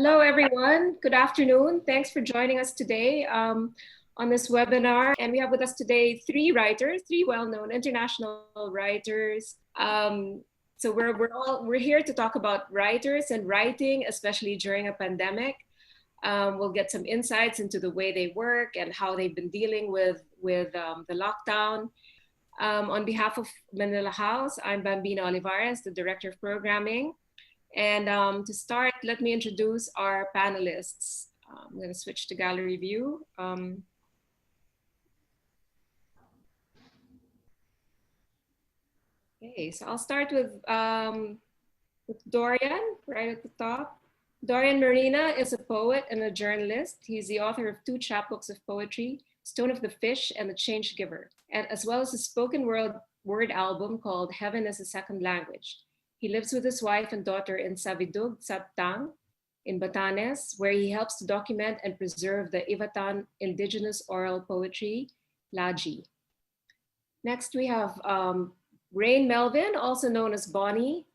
Hello, everyone. Good afternoon. Thanks for joining us today on this webinar. And we have with us today three writers, three well-known international writers. So we're here to talk about writers and writing, especially during a pandemic. We'll get some insights into the way they work and how they've been dealing with the lockdown. On behalf of Manila House, I'm Bambina Olivares, the Director of Programming. And to start, let me introduce our panelists. I'm going to switch to gallery view. Okay, so I'll start with Dorian, right at the top. Dorian Marina is a poet and a journalist. He's the author of 2 chapbooks of poetry, Stone of the Fish and The Change Giver, and as well as a spoken word album called Heaven is a Second Language. He lives with his wife and daughter in Savidug, Sabtang, in Batanes, where he helps to document and preserve the Ivatan indigenous oral poetry, Laji. Next, we have Reine Melvin, also known as Bonnie.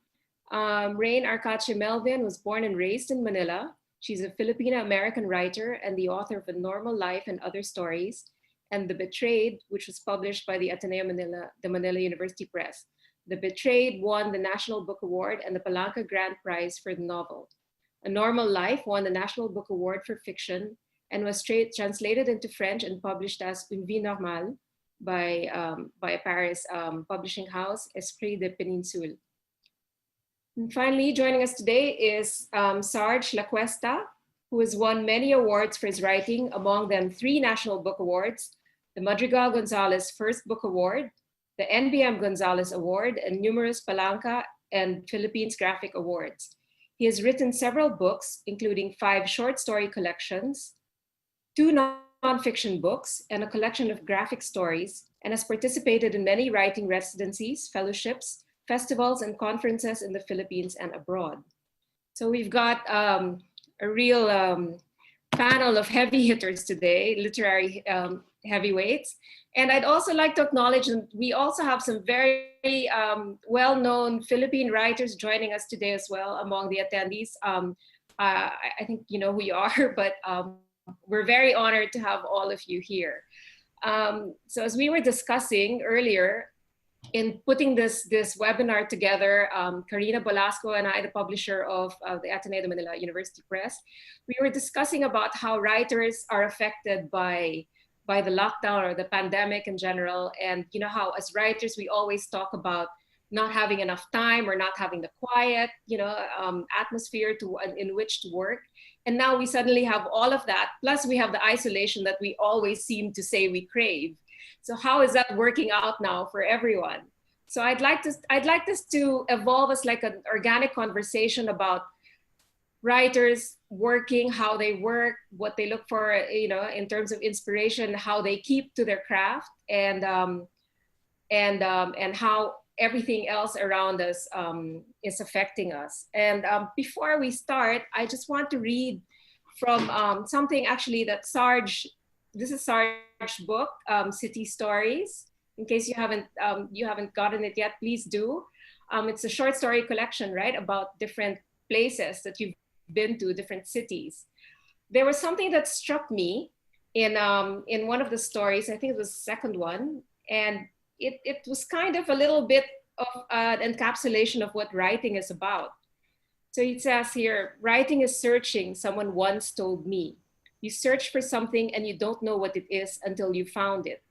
Reine Arcache Melvin was born and raised in Manila. She's a Filipino-American writer and the author of A Normal Life and Other Stories, and The Betrayed, which was published by the Ateneo Manila, the Manila University Press. The Betrayed won the National Book Award and the Palanca Grand Prize for the novel. A Normal Life won the National Book Award for fiction and was translated into French and published as Une Vie Normale by a Paris publishing house, Esprit de Péninsule. And finally, joining us today is Sarge La Cuesta, who has won many awards for his writing, among them 3 National Book Awards, the Madrigal Gonzalez First Book Award, the NBM Gonzalez Award, and numerous Palanca and Philippines Graphic Awards. He has written several books, including 5 short story collections, 2 nonfiction books, and a collection of graphic stories, and has participated in many writing residencies, fellowships, festivals, and conferences in the Philippines and abroad. So we've got a real panel of heavy hitters today, literary heavyweights. And I'd also like to acknowledge that we also have some very well-known Philippine writers joining us today as well among the attendees. I think you know who you are, but we're very honored to have all of you here. So as we were discussing earlier, in putting this webinar together, Karina Velasco and I, the publisher of the Ateneo de Manila University Press, we were discussing about how writers are affected by the lockdown or the pandemic in general. And you know how as writers, we always talk about not having enough time or not having the quiet, atmosphere in which to work. And now we suddenly have all of that. Plus we have the isolation that we always seem to say we crave. So how is that working out now for everyone? So I'd like this to evolve as like an organic conversation about writers working, how they work, what they look for, in terms of inspiration, how they keep to their craft, and how everything else around us is affecting us. And before we start, I just want to read from something actually that Sarge. This is Sarge's book, City Stories. In case you haven't gotten it yet, please do. It's a short story collection, right, about different places that you've been to, different cities. There was something that struck me in one of the stories. I think it was the second one, and it was kind of a little bit of an encapsulation of what writing is about. So it says here, writing is searching, someone once told me. You search for something and you don't know what it is until you found it.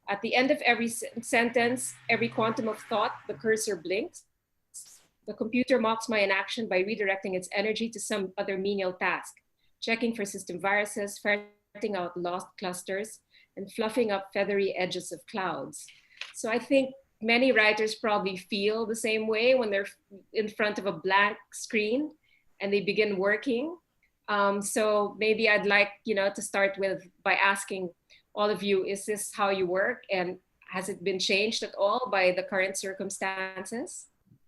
At the end of every sentence, every quantum of thought, the cursor blinks. The computer mocks my inaction by redirecting its energy to some other menial task, checking for system viruses, ferreting out lost clusters, and fluffing up feathery edges of clouds. So I think many writers probably feel the same way when they're in front of a blank screen and they begin working. So maybe I'd like, to start by asking all of you, is this how you work? And has it been changed at all by the current circumstances?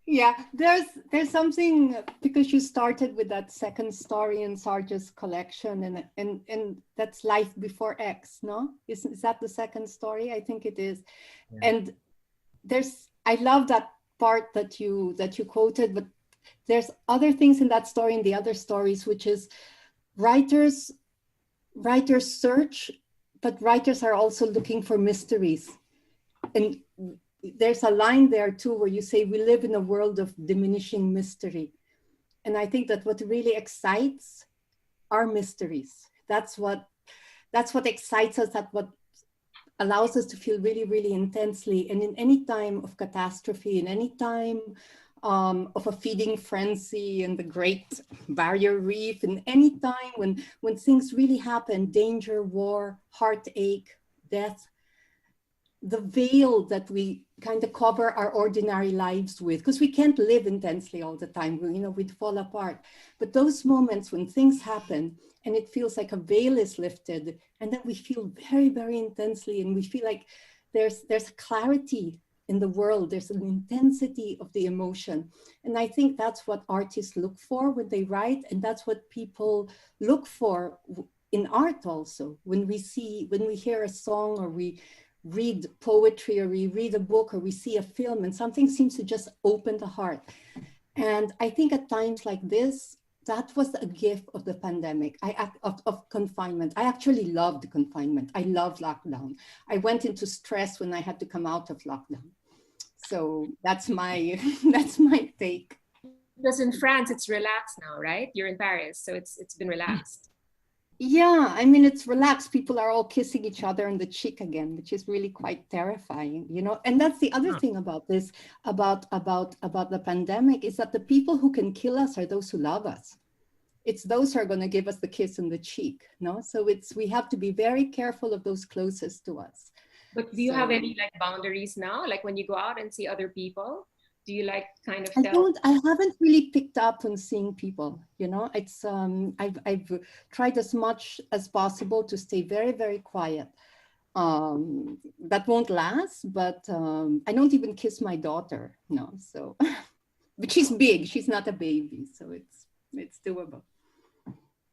Yeah, there's something, because you started with that second story in Sarge's collection, and that's Life Before X, no? Is that the second story? I think it is. Yeah. And I love that part that you quoted, but there's other things in that story and the other stories, which is writers search, but writers are also looking for mysteries. And there's a line there too where you say we live in a world of diminishing mystery. And I think that what really excites are mysteries. That's what excites us, that's what allows us to feel really, really intensely. And in any time of catastrophe, in any time of a feeding frenzy and the Great Barrier Reef, in any time when things really happen, danger, war, heartache, death, the veil that we kind of cover our ordinary lives with, because we can't live intensely all the time, we'd fall apart. But those moments when things happen and it feels like a veil is lifted, and then we feel very, very intensely, and we feel like there's a clarity in the world, there's an intensity of the emotion. And I think that's what artists look for when they write, and that's what people look for in art also. When we hear a song, or we read poetry, or we read a book, or we see a film, and something seems to just open the heart. And I think at times like this, that was a gift of the pandemic, of confinement. I actually loved confinement. I loved lockdown. I went into stress when I had to come out of lockdown. So that's my take. Because in France, it's relaxed now, right? You're in Paris, so it's been relaxed. Yeah, I mean, it's relaxed. People are all kissing each other on the cheek again, which is really quite terrifying, And that's the other thing about this, about the pandemic, is that the people who can kill us are those who love us. It's those who are going to give us the kiss on the cheek, no? So we have to be very careful of those closest to us. But do you have any boundaries now? Like when you go out and see other people? Do you kind of I haven't really picked up on seeing people, it's I've tried as much as possible to stay very, very quiet. That won't last, but I don't even kiss my daughter, no. So but she's big, she's not a baby, so it's doable.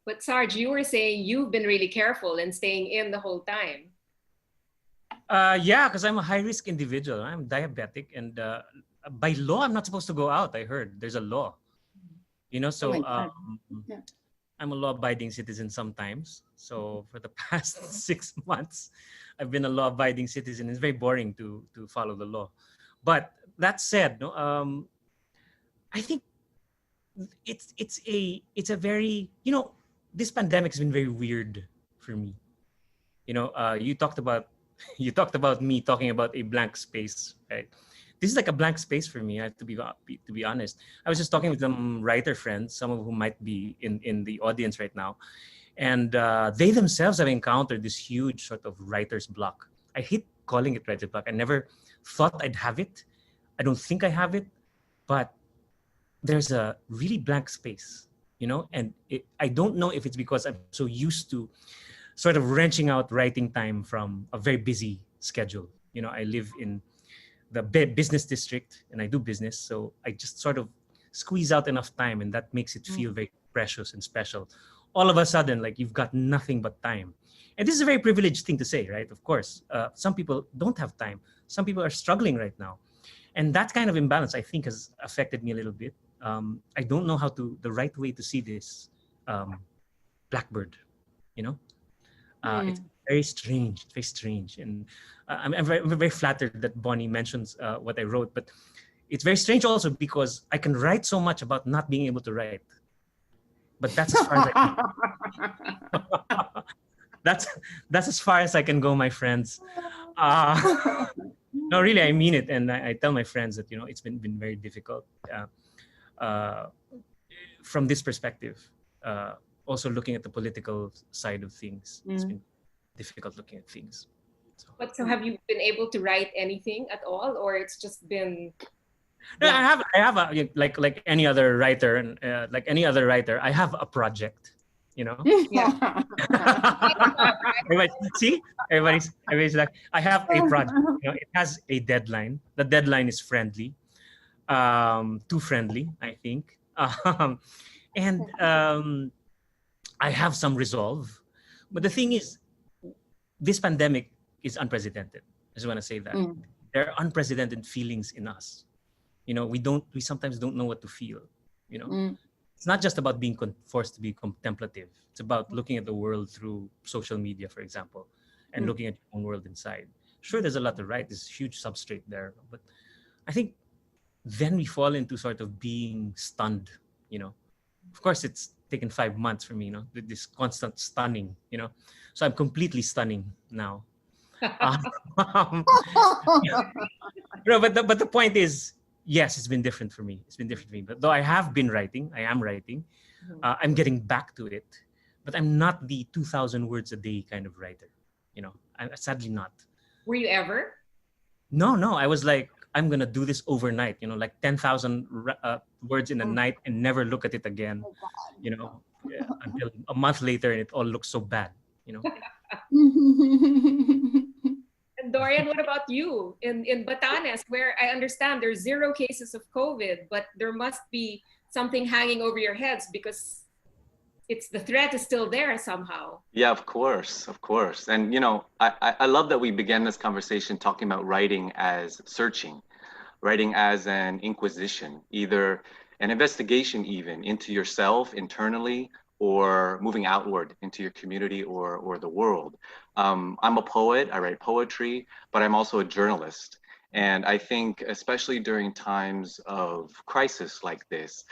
But Sarge, you were saying you've been really careful and staying in the whole time. Yeah, because I'm a high-risk individual. I'm diabetic, and by law, I'm not supposed to go out. I heard there's a law, so yeah. I'm a law-abiding citizen sometimes. So for the past 6 months, I've been a law-abiding citizen. It's very boring to follow the law. But that said, I think it's a very, this pandemic has been very weird for me. You talked about me talking about a blank space, right? This is like a blank space for me. I have to be honest. I was just talking with some writer friends, some of whom might be in the audience right now, and they themselves have encountered this huge sort of writer's block. I hate calling it writer's block. I never thought I'd have it. I don't think I have it, but there's a really blank space, and I don't know if it's because I'm so used to sort of wrenching out writing time from a very busy schedule. I live in the business district and I do business, so I just sort of squeeze out enough time, and that makes it feel very precious and special. All of a sudden, you've got nothing but time. And this is a very privileged thing to say, right? Of course, some people don't have time. Some people are struggling right now. And that kind of imbalance, I think, has affected me a little bit. I don't know the right way to see this blackbird, It's very strange. And I'm very flattered that Bonnie mentions what I wrote, but it's very strange also because I can write so much about not being able to write. But that's as far as I can. That's as far as I can go, my friends. No, really, I mean it. And I tell my friends that, it's been very difficult from this perspective. Also looking at the political side of things, it's been difficult looking at things. So have you been able to write anything at all, or it's just been? No, I have like any other writer, and I have a project. Yeah. Everybody's like, I have a project. It has a deadline. The deadline is friendly, too friendly, I think. And I have some resolve, but the thing is, this pandemic is unprecedented. I just want to say that there are unprecedented feelings in us. We sometimes don't know what to feel. You know, Mm. it's not just about being forced to be contemplative. It's about looking at the world through social media, for example, and Mm. looking at your own world inside. Sure, there's a lot to write. There's a huge substrate there, but I think then we fall into sort of being stunned. You know, of course, it's taken 5 months for me. You know, with this constant stunning. You know, so I'm completely stunning now. Um, no, but the point is, yes, it's been different for me. It's been different for me. But though I have been writing, I am writing. I'm getting back to it, but I'm not the 2,000 words a day kind of writer. You know, I'm sadly not. Were you ever? No. I was like, I'm gonna do this overnight. You know, like 10,000 words in a night and never look at it again. You know, yeah, until a month later, and it all looks so bad. You know. And Dorian, what about you in Batanes, where I understand there's 0 cases of COVID, but there must be something hanging over your heads because it's the threat is still there somehow. Yeah, of course, of course. And you know, I love that we began this conversation talking about writing as searching, writing as an inquisition, either an investigation even into yourself internally or moving outward into your community or the world. I'm a poet, I write poetry, but I'm also a journalist. And I think, especially during times of crisis like this,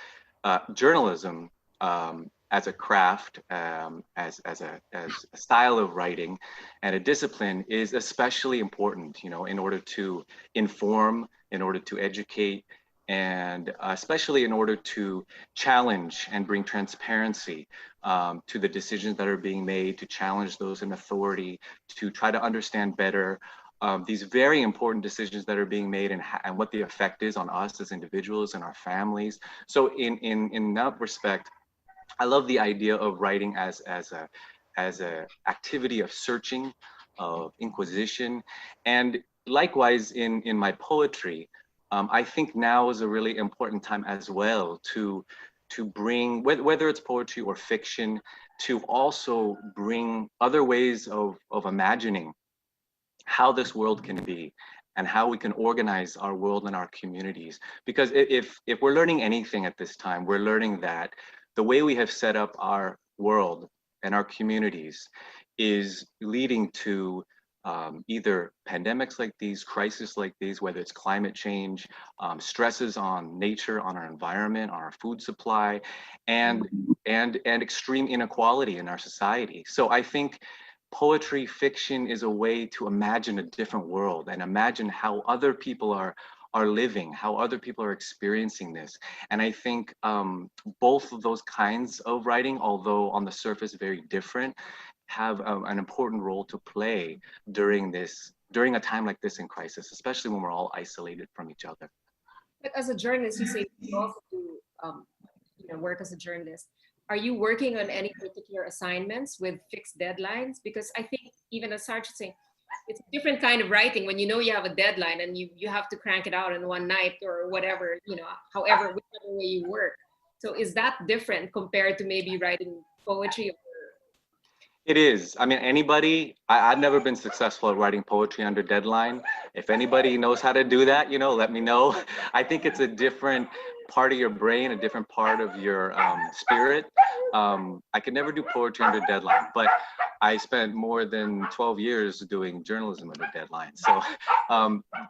journalism as a craft, as a style of writing and a discipline is especially important, you know, in order to inform, in order to educate, and especially in order to challenge and bring transparency to the decisions that are being made, to challenge those in authority, to try to understand better these very important decisions that are being made and what the effect is on us as individuals and our families. So in that respect, I love the idea of writing as a activity of searching, of inquisition, and likewise in my poetry. I think now is a really important time as well to bring, whether it's poetry or fiction, to also bring other ways of imagining how this world can be and how we can organize our world and our communities. Because if we're learning anything at this time, we're learning that the way we have set up our world and our communities is leading to either pandemics like these, crises like these, whether it's climate change, stresses on nature, on our environment, on our food supply, and extreme inequality in our society. So I think poetry, fiction is a way to imagine a different world and imagine how other people are living, how other people are experiencing this. And I think both of those kinds of writing, although on the surface very different, have an important role to play during a time like this in crisis, especially when we're all isolated from each other. But as a journalist, you say you also do work as a journalist. Are you working on any particular assignments with fixed deadlines? Because I think even as Sarge is saying, it's a different kind of writing when you know you have a deadline and you have to crank it out in one night or whatever, however, whichever way you work. So is that different compared to maybe writing poetry? It is. I mean, I've never been successful at writing poetry under deadline. If anybody knows how to do that, let me know. I think it's a different part of your brain, a different part of your spirit. I could never do poetry under deadline, but I spent more than 12 years doing journalism under deadline. So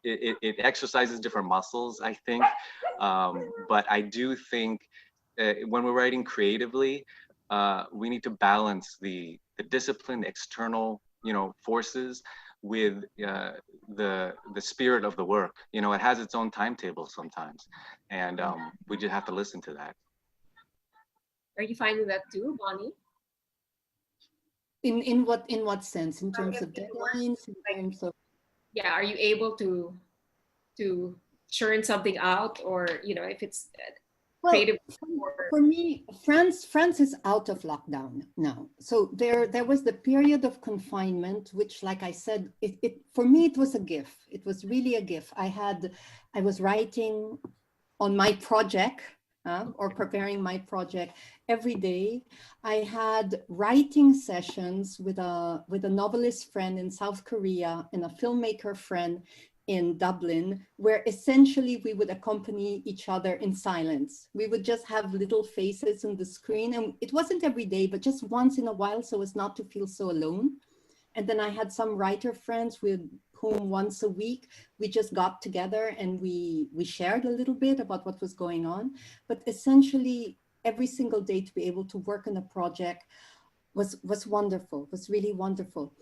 it exercises different muscles, I think. But I do think when we're writing creatively, we need to balance the discipline, the external, forces with the spirit of the work. It has its own timetable sometimes, and we just have to listen to that. Are you finding that too, Bonnie? In what sense? In terms of deadlines? In terms of are you able to churn something out, or if it's creative? For me, France is out of lockdown now. So there was the period of confinement, which, like I said, it for me it was a gift. It was really a gift. I was writing on my project or preparing my project every day. I had writing sessions with a novelist friend in South Korea and a filmmaker friend in Dublin, where essentially we would accompany each other in silence. We would just have little faces on the screen, and it wasn't every day, but just once in a while, so as not to feel so alone. And then I had some writer friends with whom once a week we just got together and we shared a little bit about what was going on. But essentially, every single day to be able to work on a project was wonderful, was really wonderful.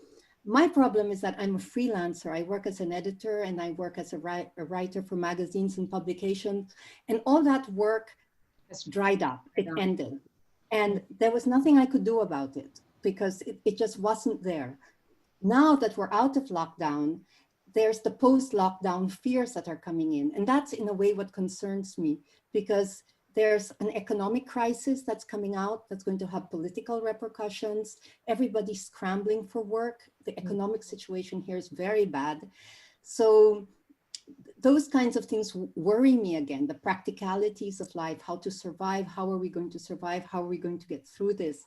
My problem is that I'm a freelancer. I work as an editor and I work as a writer for magazines and publications, and all that work has dried up. It ended. And there was nothing I could do about it because it just wasn't there. Now that we're out of lockdown, there's the post-lockdown fears that are coming in. And that's in a way what concerns me, because there's an economic crisis that's coming out that's going to have political repercussions. Everybody's scrambling for work. The economic situation here is very bad. So those kinds of things worry me again, the practicalities of life, how to survive, how are we going to survive, how are we going to get through this?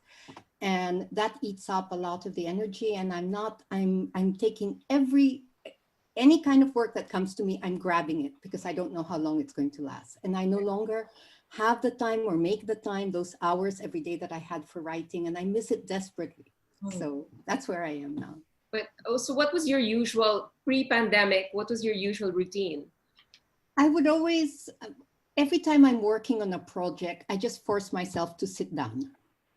And that eats up a lot of the energy, and I'm taking any kind of work that comes to me, I'm grabbing it because I don't know how long it's going to last. And I no longer have the time or make the time, those hours every day that I had for writing, and I miss it desperately. So that's where I am now. But also, what was your usual pre-pandemic? What was your usual routine? I would always, every time I'm working on a project, I just force myself to sit down.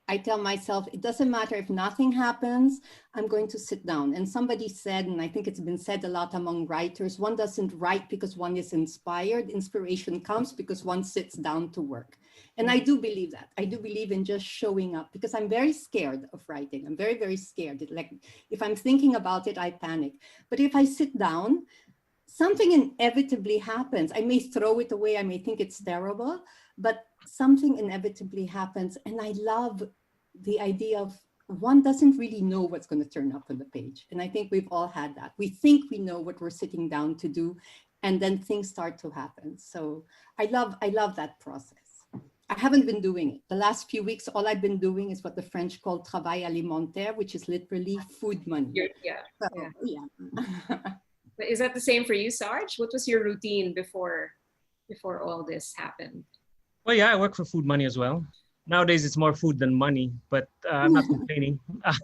I tell myself, it doesn't matter if nothing happens, I'm going to sit down. And somebody said, and I think it's been said a lot among writers, one doesn't write because one is inspired. Inspiration comes because one sits down to work. And I do believe that. I do believe in just showing up because I'm very scared of writing. I'm very, very scared. Like if I'm thinking about it, I panic. But if I sit down, something inevitably happens. I may throw it away. I may think it's terrible, but something inevitably happens. And I love the idea of one doesn't really know what's going to turn up on the page. And I think we've all had that. We think we know what we're sitting down to do, and then things start to happen. So I love that process. I haven't been doing it. The last few weeks, all I've been doing is what the French call travail alimentaire, which is literally food money. Yeah. But is that the same for you, Sarge? What was your routine before all this happened? Well, yeah, I work for food money as well. Nowadays, it's more food than money, but I'm not complaining.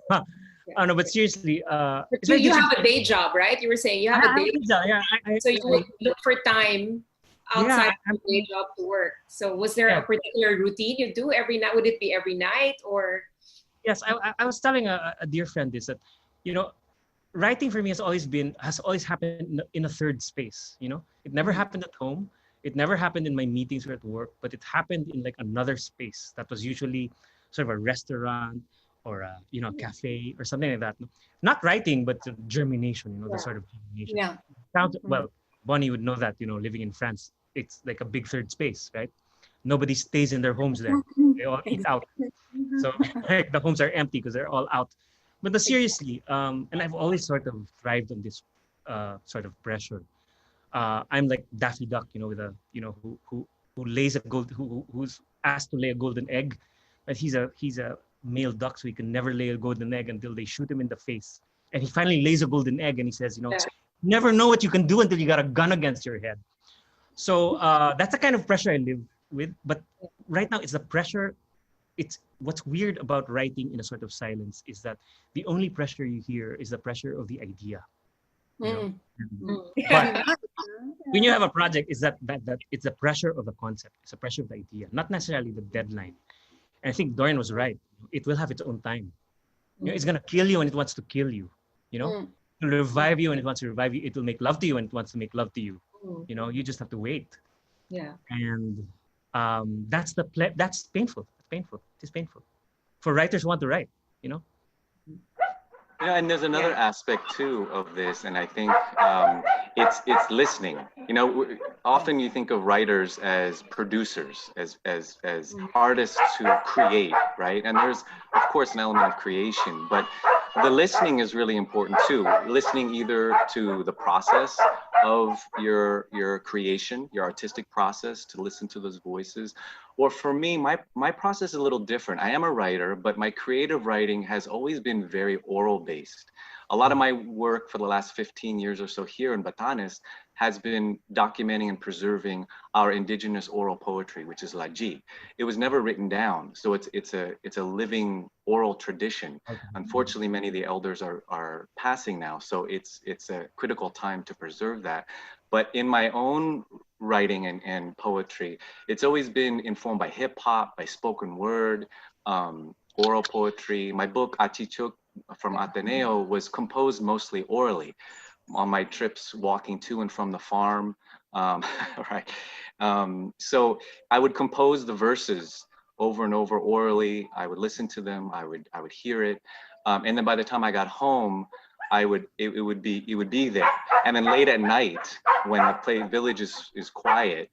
No, but seriously. But you have a day job, right? You were saying you have a day job. Yeah, so you would look for time outside of the day job to work. So was there a particular routine you do every night? Would it be every night or? Yes, I was telling a dear friend this, that, writing for me has always happened in a third space. It never happened at home. It never happened in my meetings or at work, but it happened in like another space that was usually sort of a restaurant or a cafe or something like that. Not writing, but germination. The sort of germination. Yeah. Well, Bonnie would know that. Living in France, it's like a big third space, right? Nobody stays in their homes there. They all eat out. So like, the homes are empty because they're all out. But seriously, and I've always sort of thrived on this sort of pressure. I'm like Daffy Duck, with a who lays a who's asked to lay a golden egg, but he's a male duck, so he can never lay a golden egg until they shoot him in the face. And he finally lays a golden egg, and he says, you never know what you can do until you got a gun against your head. So that's the kind of pressure I live with. But right now, it's the pressure. It's what's weird about writing in a sort of silence is that the only pressure you hear is the pressure of the idea. But when you have a project, is that it's the pressure of the concept, it's the pressure of the idea, not necessarily the deadline. And I think Dorian was right. It will have its own time. It's gonna kill you when it wants to kill you. It'll revive you when it wants to revive you. It will make love to you when it wants to make love to you. You just have to wait. Yeah. And that's painful. It's painful. It's painful for writers who want to write. And there's another aspect too of this, and I think it's listening. Often you think of writers as producers, as artists who create, right? And there's of course an element of creation, but the listening is really important too. Listening either to the process of your creation, your artistic process, to listen to those voices. Or for me, my process is a little different. I am a writer, but my creative writing has always been very oral based. A lot of my work for the last 15 years or so here in Batanes has been documenting and preserving our indigenous oral poetry, which is Laji. It was never written down, so it's a living oral tradition. Unfortunately, many of the elders are passing now, so it's a critical time to preserve that. But in my own writing and poetry, it's always been informed by hip hop, by spoken word, oral poetry. My book Achichuk from Ateneo was composed mostly orally on my trips walking to and from the farm, right? So I would compose the verses over and over orally. I would listen to them. I would hear it, and then by the time I got home, it would be there. And then late at night, when the play village is quiet,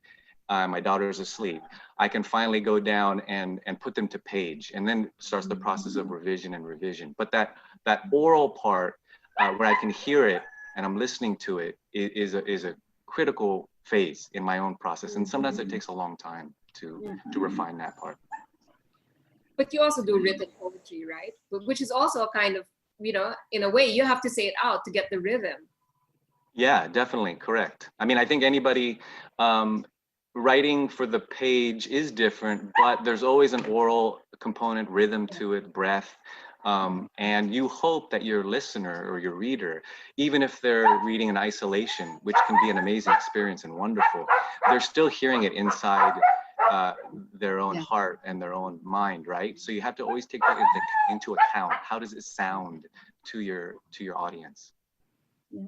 my daughter's asleep, I can finally go down and put them to page, and then starts the process of revision and revision. But that oral part, where I can hear it and I'm listening to it, is a critical phase in my own process. And sometimes it takes a long time to refine that part. But you also do written poetry, right? Which is also a kind of, you know, in a way, you have to say it out to get the rhythm. Yeah, definitely, correct. I mean, I think anybody writing for the page is different, but there's always an oral component, rhythm to it, breath. And you hope that your listener or your reader, even if they're reading in isolation, which can be an amazing experience and wonderful, they're still hearing it inside their own heart and their own mind, right? So you have to always take that into account. How does it sound to your audience? Yeah.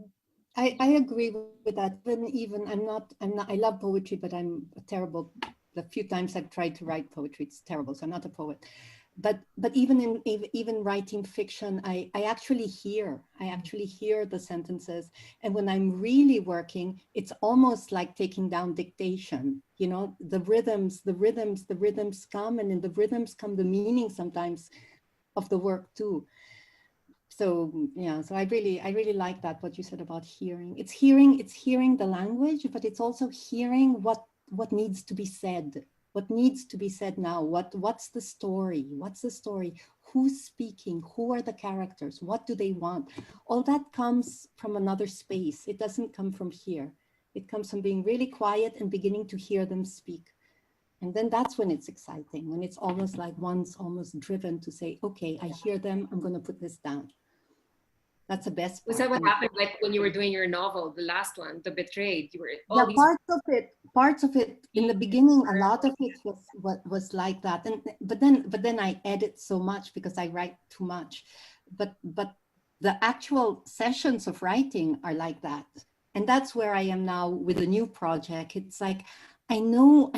I agree with that. Even I'm not, I love poetry, but I'm terrible. The few times I've tried to write poetry, it's terrible. So I'm not a poet. But even writing fiction, I actually hear the sentences. And when I'm really working, it's almost like taking down dictation. You know, the rhythms come, and in the rhythms come the meaning sometimes of the work too. So yeah, so I really like that, what you said about hearing. It's hearing the language, but it's also hearing what needs to be said. What needs to be said now? What's the story? What's the story? Who's speaking? Who are the characters? What do they want? All that comes from another space. It doesn't come from here. It comes from being really quiet and beginning to hear them speak. And then that's when it's exciting, when it's almost like one's almost driven to say, okay, I hear them, I'm going to put this down. That's the best part. Was that what happened, like when you were doing your novel, the last one, The Betrayed? You were all these parts of it in the beginning, a lot of it was like that. And but then I edit so much because I write too much. But the actual sessions of writing are like that. And that's where I am now with the new project. It's like I know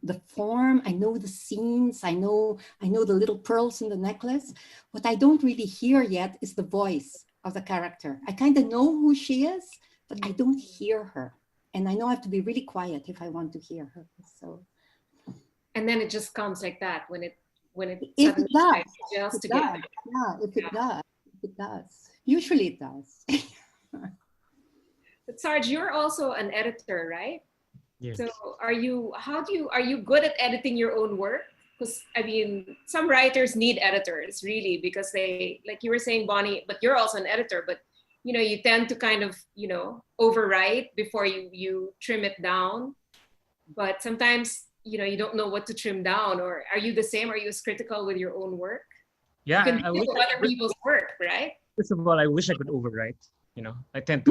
the form, I know the scenes, I know the little pearls in the necklace. What I don't really hear yet is the voice of the character. I kind of know who she is, but I don't hear her. And I know I have to be really quiet if I want to hear her. So. And then it just comes like that when it if it does, just it does. Yeah, if it does. Usually it does. But Sarge, you're also an editor, right? Yes. So are you good at editing your own work? Because I mean, some writers need editors really, because they, like you were saying, Bonnie, but you're also an editor, but you know, you tend to kind of, you know, overwrite before you trim it down. But sometimes, you know, you don't know what to trim down. Or are you the same? Are you as critical with your own work? Yeah, you can do other people's work, right? First of all, I wish I could overwrite. You know, I tend to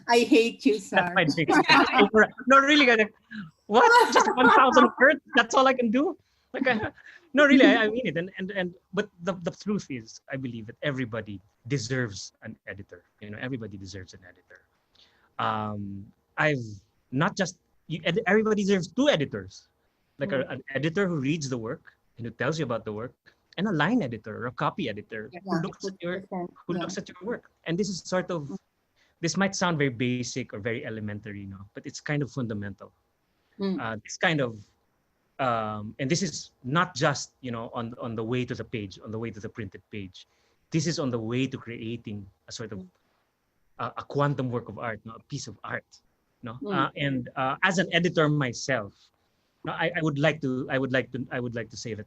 I hate you, sir. No, really, what? Just 1,000 words? That's all I can do? Like, no, really, I mean it. And but the truth is, I believe that everybody deserves an editor. You know, everybody deserves an editor. I've not just everybody deserves two editors, like an editor who reads the work and who tells you about the work, and a line editor or a copy editor who looks at your work. And this is sort of, this might sound very basic or very elementary, you know, but it's kind of fundamental. This kind of and this is not just, you know, on the way to the page, on the way to the printed page. This is on the way to creating a sort of a quantum work of art, a piece of art. No, and as an editor myself, I would like to say that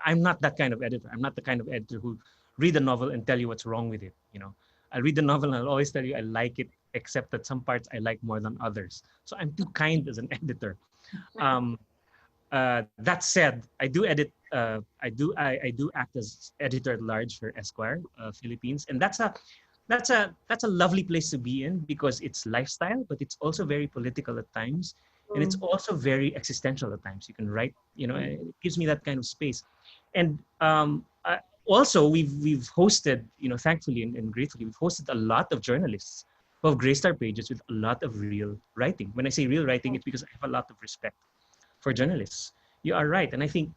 I'm not that kind of editor. I'm not the kind of editor who read a novel and tell you what's wrong with it. You know, I'll read the novel and I'll always tell you I like it, except that some parts I like more than others. So I'm too kind as an editor. Um, that said, I do edit. I do act as editor at large for Esquire Philippines, and that's a lovely place to be in because it's lifestyle, but it's also very political at times, and it's also very existential at times. You can write, and it gives me that kind of space. And also, we've hosted, thankfully and gratefully, we've hosted a lot of journalists who have graced our pages with a lot of real writing. When I say real writing, it's because I have a lot of respect for journalists. You are right, and I think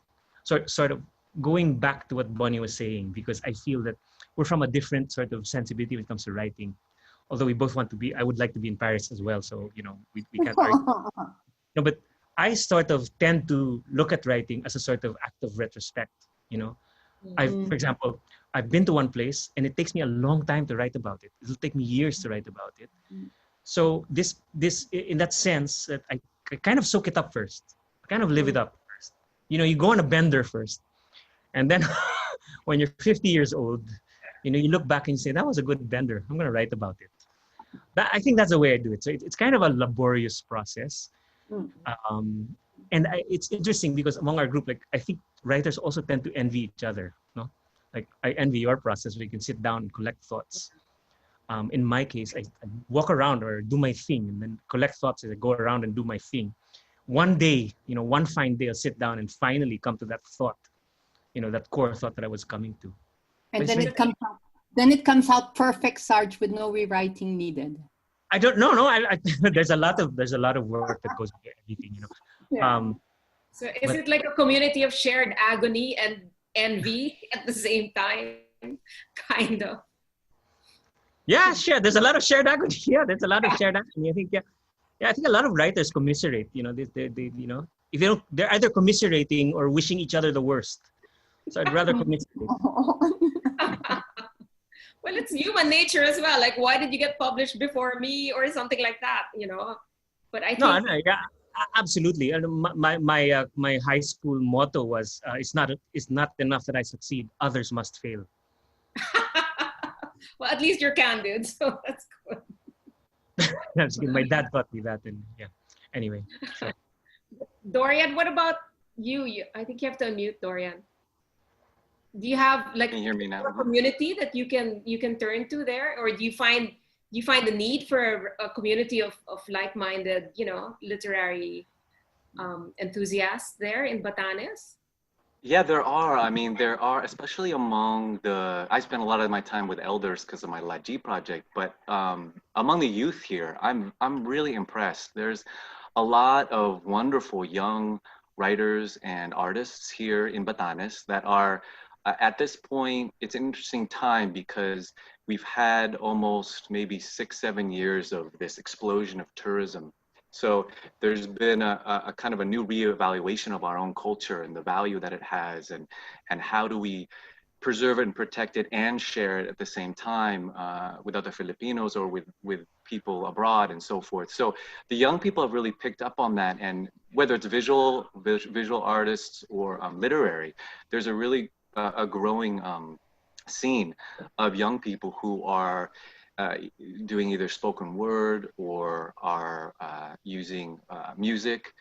sort of going back to what Bonnie was saying, because I feel that we're from a different sort of sensibility when it comes to writing. Although we both want to be, I would like to be in Paris as well, so we can't argue. No, but I sort of tend to look at writing as a sort of act of retrospect. For example, I've been to one place and it takes me a long time to write about it. It'll take me years to write about it. So this in that sense that I kind of soak it up first. I kind of live it up first. You go on a bender first, and then when you're 50 years old, you look back and you say, that was a good bender. I'm going to write about it. I think that's the way I do it. So it's kind of a laborious process. And it's interesting because among our group, like I think writers also tend to envy each other. No, like I envy your process where you can sit down and collect thoughts. In my case, I walk around or do my thing and then collect thoughts as I go around and do my thing. One day, one fine day, I'll sit down and finally come to that thought, that core thought that I was coming to. And then it comes out perfect, Sarge, with no rewriting needed. I don't know. No, there's a lot of work that goes into everything, Yeah. So is it like a community of shared agony and envy at the same time? Kind of. Yeah, sure. There's a lot of shared agony. Yeah, there's a lot of shared agony. I think, I think a lot of writers commiserate. They if they don't, they're either commiserating or wishing each other the worst. So I'd rather commiserate. Well, it's human nature as well. Like, why did you get published before me or something like that, But I think... No, yeah, absolutely. And my high school motto was, it's not enough that I succeed, others must fail. Well, at least you're candid, so that's good. That's good. My dad taught me that, and yeah. Anyway. So. Dorian, what about you? I think you have to unmute, Dorian. Do you have like Can you hear me now? a community that you can turn to there, or do you find the need for a community of like-minded, literary enthusiasts there in Batanes? Yeah, there are. I mean, there are, especially among I spend a lot of my time with elders because of my Laji project, but among the youth here, I'm really impressed. There's a lot of wonderful young writers and artists here in Batanes that are, at this point, it's an interesting time because we've had almost maybe 6-7 years of this explosion of tourism. So there's been a kind of a new reevaluation of our own culture and the value that it has, and how do we preserve it and protect it and share it at the same time with other Filipinos or with people abroad and so forth. So the young people have really picked up on that, and whether it's visual artists or literary, there's a really a growing scene of young people who are doing either spoken word or are using music,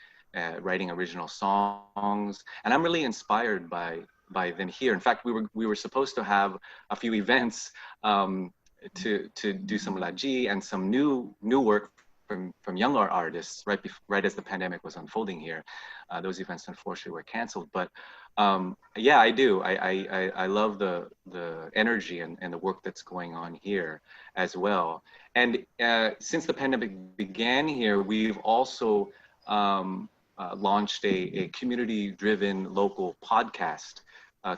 writing original songs, and I'm really inspired by them here. In fact, we were supposed to have a few events to do some Laji and some new work from younger artists right as the pandemic was unfolding here. Those events unfortunately were canceled, but yeah, I do. I love the energy and the work that's going on here as well. And since the pandemic began here, we've also launched a community-driven local podcast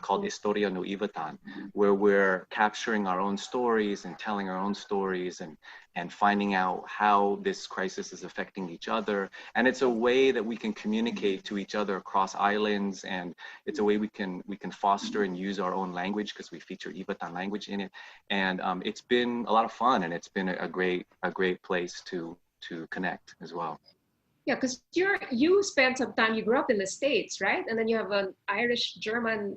called Historia No Ivatan, where we're capturing our own stories and telling our own stories and finding out how this crisis is affecting each other. And it's a way that we can communicate to each other across islands, and it's a way we can foster and use our own language because we feature Ivatan language in it. And it's been a lot of fun, and it's been a great place to connect as well. Yeah, because you spent some time, you grew up in the States, right? And then you have Irish-German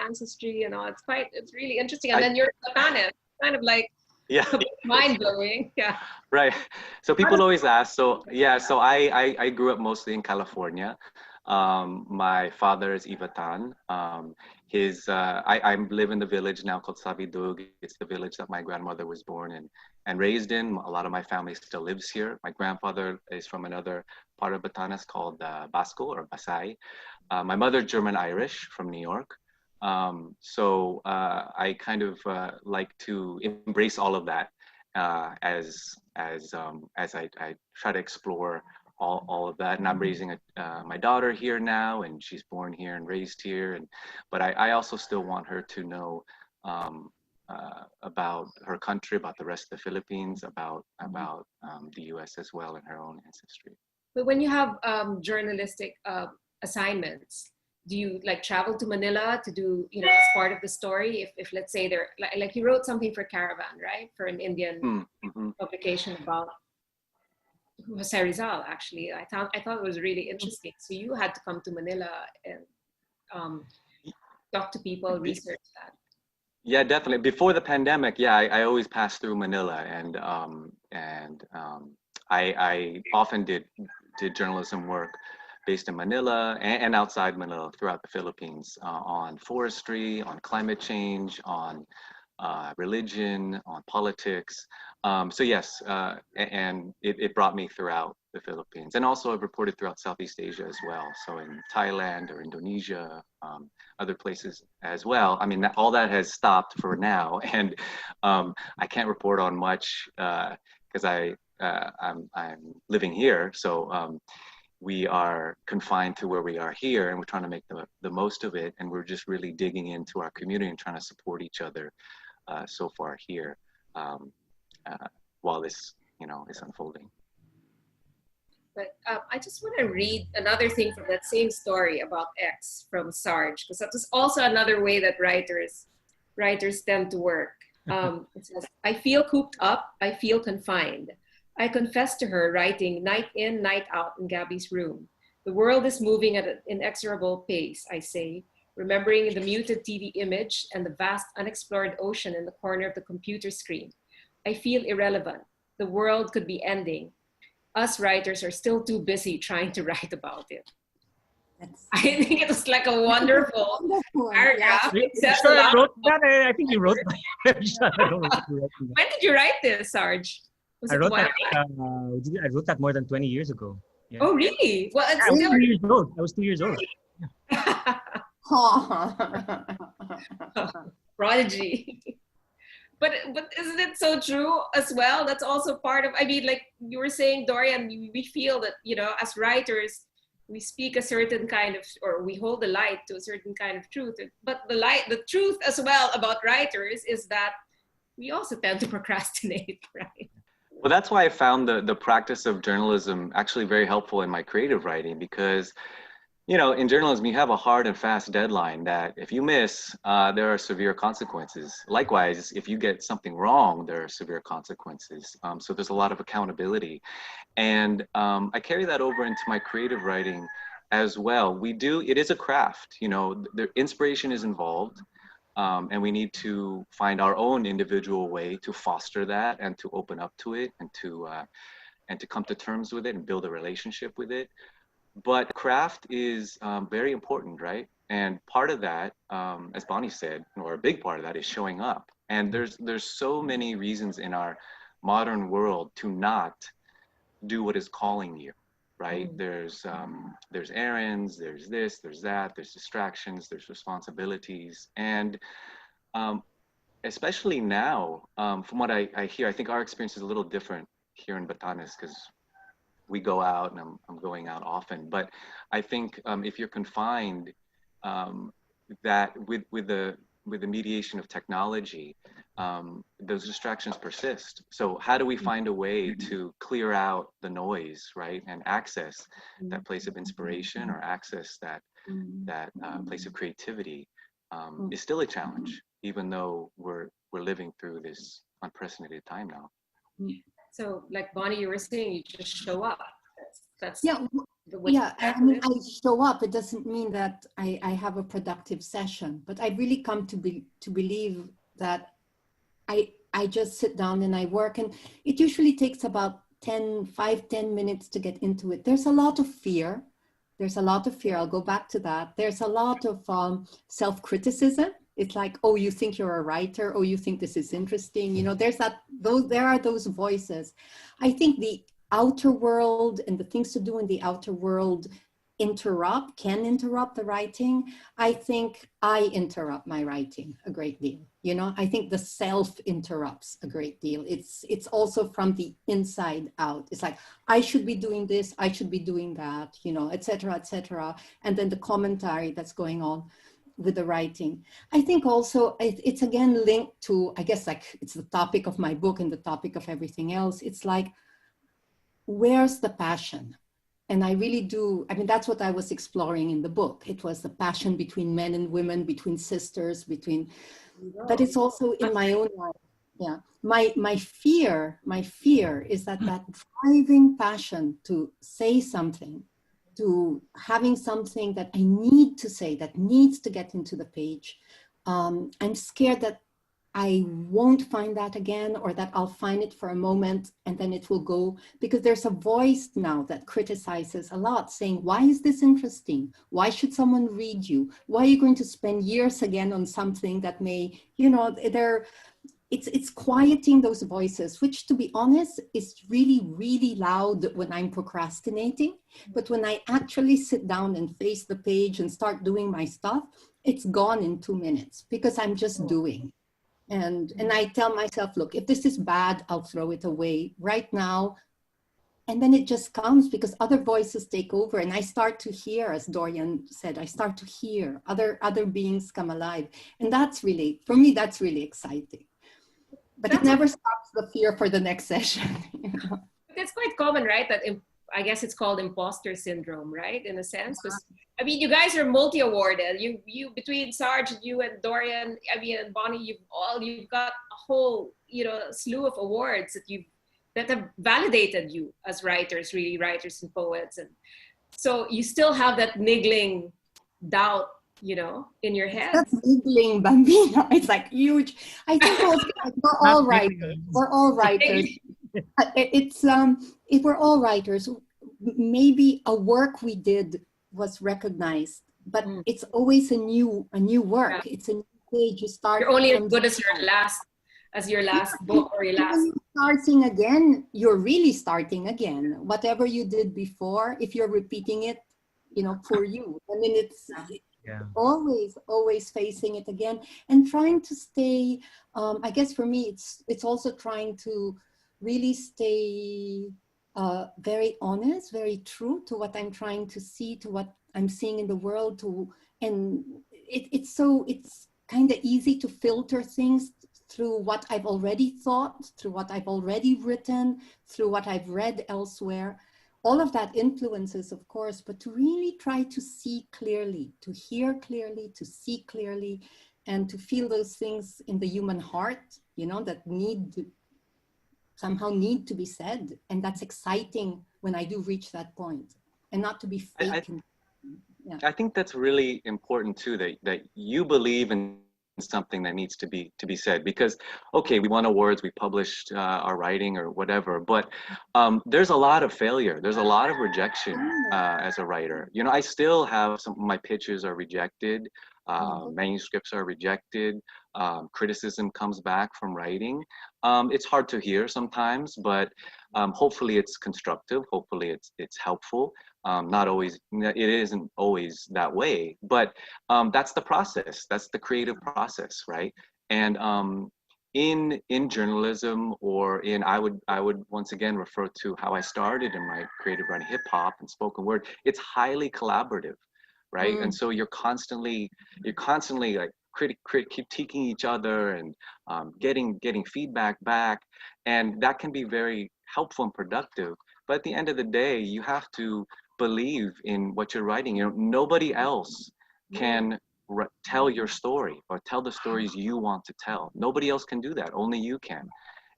ancestry and all. It's really interesting. And then you're in Batanes, kind of like Yeah. Mind blowing. Yeah. Right. So people always ask. So yeah. So I grew up mostly in California. My father is Ivatan. I live in the village now called Sabidug. It's the village that my grandmother was born in and raised in. A lot of my family still lives here. My grandfather is from another part of Batanes called Basco or Basay. My mother German Irish from New York. I kind of like to embrace all of that as I try to explore all of that. And I'm raising my daughter here now, and she's born here and raised here. But I also still want her to know about her country, about the rest of the Philippines, about the U.S. as well, and her own ancestry. But when you have journalistic assignments, do you like travel to Manila to do, you know, as part of the story? If let's say they're like you wrote something for Caravan, right? For an Indian publication about Jose Rizal, actually. I thought it was really interesting. So you had to come to Manila and talk to people, research that. Yeah, definitely. Before the pandemic, yeah, I always passed through Manila, and I often did journalism work based in Manila and outside Manila throughout the Philippines on forestry, on climate change, on religion, on politics. So yes, and it brought me throughout the Philippines, and also I've reported throughout Southeast Asia as well. So in Thailand or Indonesia, other places as well. I mean, all that has stopped for now, and I can't report on much because I'm living here. So we are confined to where we are here, and we're trying to make the most of it, and we're just really digging into our community and trying to support each other so far here while this, you know, is unfolding. But I just want to read another thing from that same story about X from Sarge, because that was also another way that writers tend to work. It says, I feel cooped up, I feel confined. I confess to her, writing night in, night out in Gabby's room. The world is moving at an inexorable pace, I say, remembering the muted TV image and the vast unexplored ocean in the corner of the computer screen. I feel irrelevant. The world could be ending. Us writers are still too busy trying to write about it. I think it was like a wonderful paragraph. Yeah. It says Sure, a lot. I wrote that. I think you wrote that. I don't know if you wrote that. When did you write this, Sarge? Was I it wrote while that. I wrote that more than 20 years ago. Yeah. Oh, really? Well, it's I was still 2 years old. I was 2 years old. prodigy. But isn't it so true as well? That's also part of, I mean, like you were saying, Dorian, we feel that, you know, as writers, we speak a certain kind of, or we hold the light to a certain kind of truth. But the truth as well about writers is that we also tend to procrastinate, right? Well, that's why I found the practice of journalism actually very helpful in my creative writing, because, you know, in journalism, you have a hard and fast deadline that if you miss, there are severe consequences. Likewise, if you get something wrong, there are severe consequences. So there's a lot of accountability. And I carry that over into my creative writing as well. It is a craft, you know, the inspiration is involved. And we need to find our own individual way to foster that and to open up to it and to come to terms with it and build a relationship with it. But craft is very important, right? And part of that, as Bonnie said, or a big part of that is showing up. And there's so many reasons in our modern world to not do what is calling you, right? There's errands, there's this, there's that, there's distractions, there's responsibilities. And especially now, from what I hear, I think our experience is a little different here in Batanes because we go out, and I'm going out often. But I think if you're confined, that with the mediation of technology, those distractions persist. So how do we find a way to clear out the noise, right, and access that place of inspiration or access that place of creativity is still a challenge, even though we're living through this unprecedented time now. So, like Bonnie, you were saying, you just show up. That's yeah. Yeah, I mean, I show up. It doesn't mean that I have a productive session, but I really come to believe that I just sit down and I work, and it usually takes about 10 minutes to get into it. There's a lot of fear. There's a lot of fear. I'll go back to that. There's a lot of self-criticism. It's like, oh, you think you're a writer? Oh, you think this is interesting? You know, there are those voices. I think the outer world and the things to do in the outer world can interrupt the writing. I think I interrupt my writing a great deal. You know, I think the self interrupts a great deal. It's also from the inside out. It's like, I should be doing this, I should be doing that, you know, et cetera, et cetera. And then the commentary that's going on with the writing. I think also it's again linked to, I guess, like it's the topic of my book and the topic of everything else. It's like, where's the passion? And I really do, I mean, that's what I was exploring in the book. It was the passion between men and women, between sisters, but it's also in my own life. Yeah, my fear is that driving passion to say something, to having something that I need to say, that needs to get into the page. I'm scared that I won't find that again, or that I'll find it for a moment and then it will go, because there's a voice now that criticizes a lot, saying, why is this interesting? Why should someone read you? Why are you going to spend years again on something that may, you know, it's quieting those voices, which, to be honest, is really, really loud when I'm procrastinating. But when I actually sit down and face the page and start doing my stuff, it's gone in 2 minutes because I'm just doing. And I tell myself, look, if this is bad, I'll throw it away right now. And then it just comes because other voices take over, and I start to hear, as Dorian said, I start to hear other beings come alive. And that's really, for me, that's really exciting. But it never stops the fear for the next session. You know? It's quite common, right? That I guess it's called imposter syndrome, right? In a sense, because I mean, you guys are multi-awarded. You between Sarge, you and Dorian, I mean, and Bonnie, you've got a whole, you know, slew of awards that have validated you as writers, really writers and poets, and so you still have that niggling doubt, you know, in your head. That's niggling, Bambino. It's like huge. I think we're all writers. We're all writers. If we're all writers, maybe a work we did was recognized, but it's always a new work. Yeah. It's a new page. You start. You're only as good as your last book or your last. When you're starting again, you're really starting again. Whatever you did before, if you're repeating it, you know, for you. I mean, it's always facing it again and trying to stay. I guess for me, it's also trying to really stay very honest, very true to what I'm trying to see, to what I'm seeing in the world. And it's kind of easy to filter things through what I've already thought, through what I've already written, through what I've read elsewhere. All of that influences, of course, but to really try to see clearly, to hear clearly, to see clearly, and to feel those things in the human heart, you know, that somehow need to be said. And that's exciting when I do reach that point, and not to be fake. I think that's really important too, that you believe in something that needs to be said, because okay, we won awards, we published our writing or whatever, but there's a lot of failure, there's a lot of rejection as a writer. You know, I still have some of my pitches are rejected, manuscripts are rejected, criticism comes back from writing. It's hard to hear sometimes, but hopefully it's constructive, hopefully it's helpful. Not always, it isn't always that way, but that's the process, that's the creative process, right? And in journalism, or I would once again refer to how I started in my creative writing, hip hop and spoken word. It's highly collaborative, right? And so you're constantly like critiquing each other and getting feedback back, and that can be very helpful and productive. But at the end of the day, you have to believe in what you're writing. You know, nobody else can tell your story or tell the stories you want to tell. Nobody else can do that. Only you can.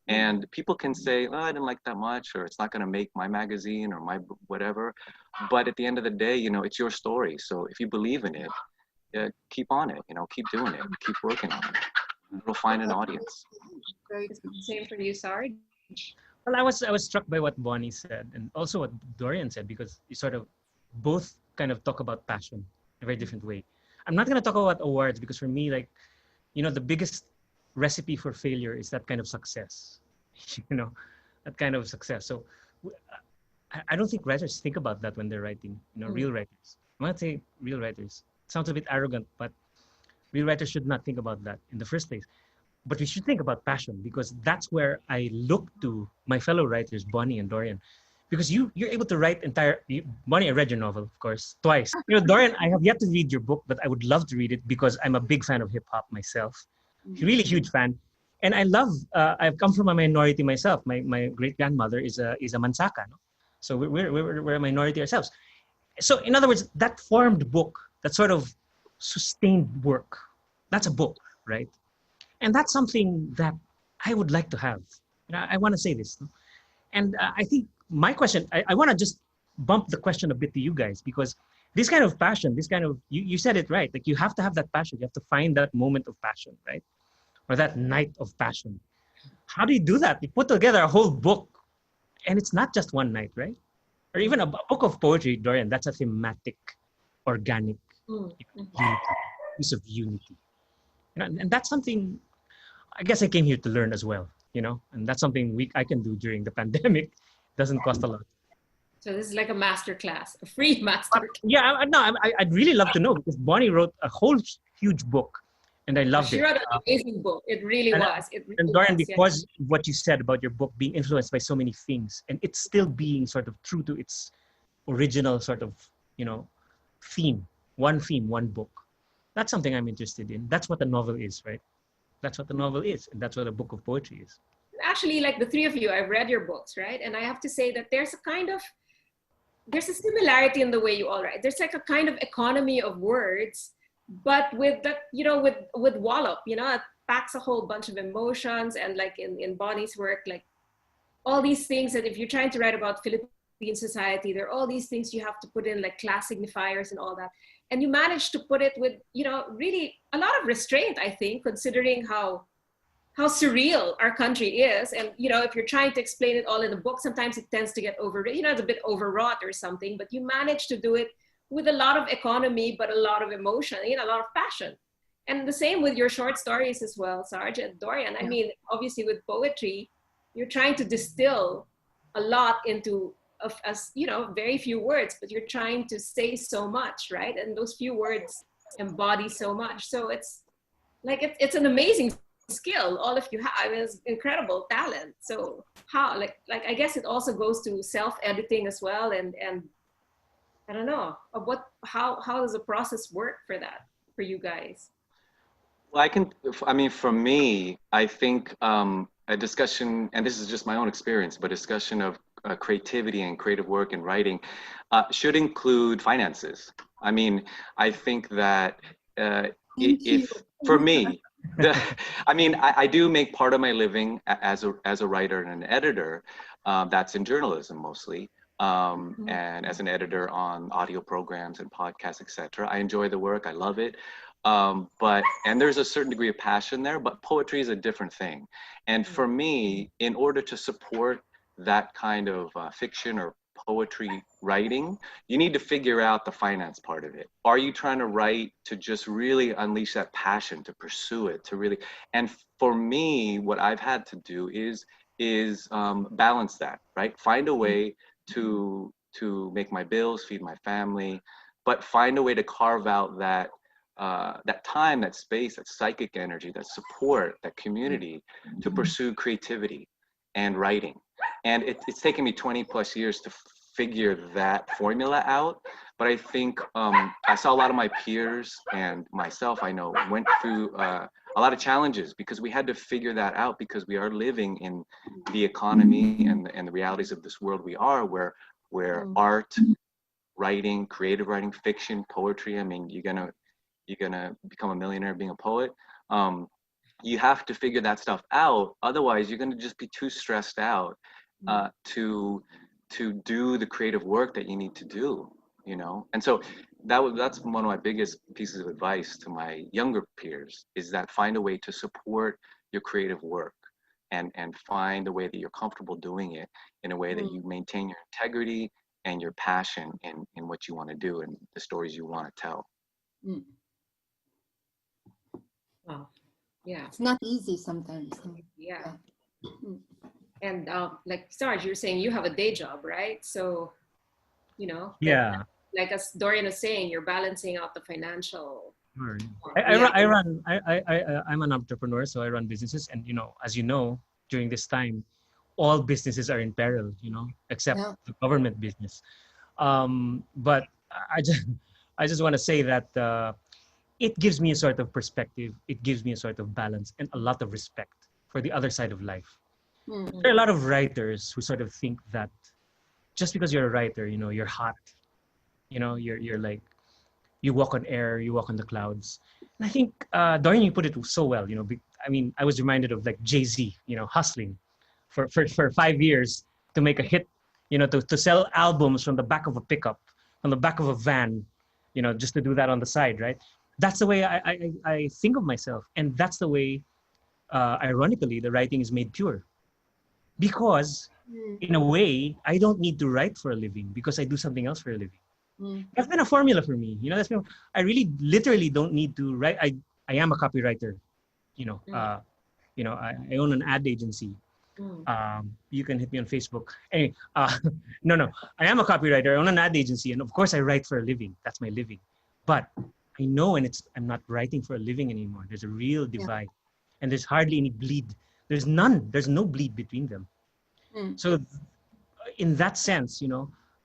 And people can say, oh, I didn't like that much, or it's not going to make my magazine or my whatever. But at the end of the day, you know, it's your story. So if you believe in it, keep on it, you know, keep doing it, keep working on it. it'll find an audience. Very It's good. the same for you, Sarge. Well, I was struck by what Bonnie said and also what Dorian said, because you sort of both kind of talk about passion in a very different way. I'm not going to talk about awards because for me, like, you know, the biggest recipe for failure is that kind of success. You know, that kind of success. So I don't think writers think about that when they're writing. You know, real writers. I'm not saying real writers. Sounds a bit arrogant, but real writers should not think about that in the first place. But we should think about passion, because that's where I look to my fellow writers, Bonnie and Dorian, because you're able to write Bonnie, I read your novel, of course, twice. You know, Dorian, I have yet to read your book, but I would love to read it because I'm a big fan of hip hop myself, really huge fan. And I love. I've come from a minority myself. My great grandmother is a Mansaka, no? So we're a minority ourselves. So in other words, that formed book, that sort of sustained work, that's a book, right? And that's something that I would like to have. And I want to say this. And I think my question, I want to just bump the question a bit to you guys, because this kind of passion, this kind of, you said it right. Like, you have to have that passion. You have to find that moment of passion, right? Or that night of passion. How do you do that? You put together a whole book, and it's not just one night, right? Or even a book of poetry, Dorian, that's a thematic, organic piece of unity. And that's something I guess I came here to learn as well, you know, and that's something I can do during the pandemic. Doesn't cost a lot. So this is like a master class, a free master class. Yeah, I'd really love to know, because Bonnie wrote a whole huge book, and I loved She it. wrote an amazing book. It really was. It really And Dorian, was, yeah. because what you said about your book being influenced by so many things, and it's still being sort of true to its original sort of, you know, theme, one book. That's something I'm interested in. That's what a novel is, right? That's what the novel is, and that's what a book of poetry is. Actually, like the three of you, I've read your books, right? And I have to say that there's a similarity in the way you all write. There's like a kind of economy of words, but with that, you know, with wallop, you know, it packs a whole bunch of emotions. And like in Bonnie's work, like all these things that if you're trying to write about Philippine society, there are all these things you have to put in, like class signifiers and all that. And you manage to put it with, you know, really a lot of restraint, I think, considering how surreal our country is. And, you know, if you're trying to explain it all in a book, sometimes it tends to get you know, it's a bit overwrought or something, but you manage to do it with a lot of economy, but a lot of emotion, you know, a lot of passion. And the same with your short stories as well, Sarge and Dorian. I mean, obviously with poetry, you're trying to distill a lot into as you know, very few words, but you're trying to say so much, right? And those few words embody so much. So it's like it's an amazing skill all of you have. I mean, it's incredible talent. So how like I guess it also goes to self-editing as well, and I don't know how does the process work for that for you guys? Well, I mean, for me, I think a discussion, and this is just my own experience, but discussion of creativity and creative work and writing should include finances. I mean, I think that if for me, I mean, I do make part of my living as a writer and an editor. That's in journalism mostly. And as an editor on audio programs and podcasts, etc. I enjoy the work. I love it. And there's a certain degree of passion there, but poetry is a different thing. And for me, in order to support that kind of fiction or poetry writing, you need to figure out the finance part of it. Are you trying to write to just really unleash that passion, to pursue it, to really, and for me, what I've had to do is balance that, right? Find a way to make my bills, feed my family, but find a way to carve out that that time, that space, that psychic energy, that support, that community to pursue creativity and writing. And it's taken me 20 plus years to figure that formula out. But I think I saw a lot of my peers and myself, I know, went through a lot of challenges because we had to figure that out, because we are living in the economy and the realities of this world we are, where art, writing, creative writing, fiction, poetry, I mean, you're gonna become a millionaire being a poet. You have to figure that stuff out. Otherwise, you're gonna just be too stressed out to do the creative work that you need to do, you know? And so that's one of my biggest pieces of advice to my younger peers, is that find a way to support your creative work, and find a way that you're comfortable doing it in a way that you maintain your integrity and your passion in what you want to do and the stories you want to tell. Wow. Yeah. It's not easy sometimes. Yeah. And like Sarge, you're saying you have a day job, right? So, you know, Yeah. like as Dorian is saying, you're balancing out the financial. I'm an entrepreneur, so I run businesses, and as you know, during this time, all businesses are in peril, except the government business. But I just want to say that it gives me a sort of perspective. It gives me a sort of balance and a lot of respect for the other side of life. There are a lot of writers who sort of think that just because you're a writer, you're hot, you're like, you walk on air, you walk on the clouds. And I think, Dorian, you put it so well, I was reminded of like Jay-Z, hustling for 5 years to make a hit, to sell albums from the back of a pickup, from the back of a van, just to do that on the side, right? That's the way I think of myself. And that's the way, ironically, the writing is made pure. Because in a way, I don't need to write for a living because I do something else for a living. That's been a formula for me. I really literally don't need to write. I am a copywriter. I own an ad agency. You can hit me on Facebook. Anyway, no. I am a copywriter. I own an ad agency. And of course, I write for a living. That's my living. But I know I'm not writing for a living anymore. There's a real divide. And there's hardly any bleed. There's none. There's no bleed between them. So in that sense,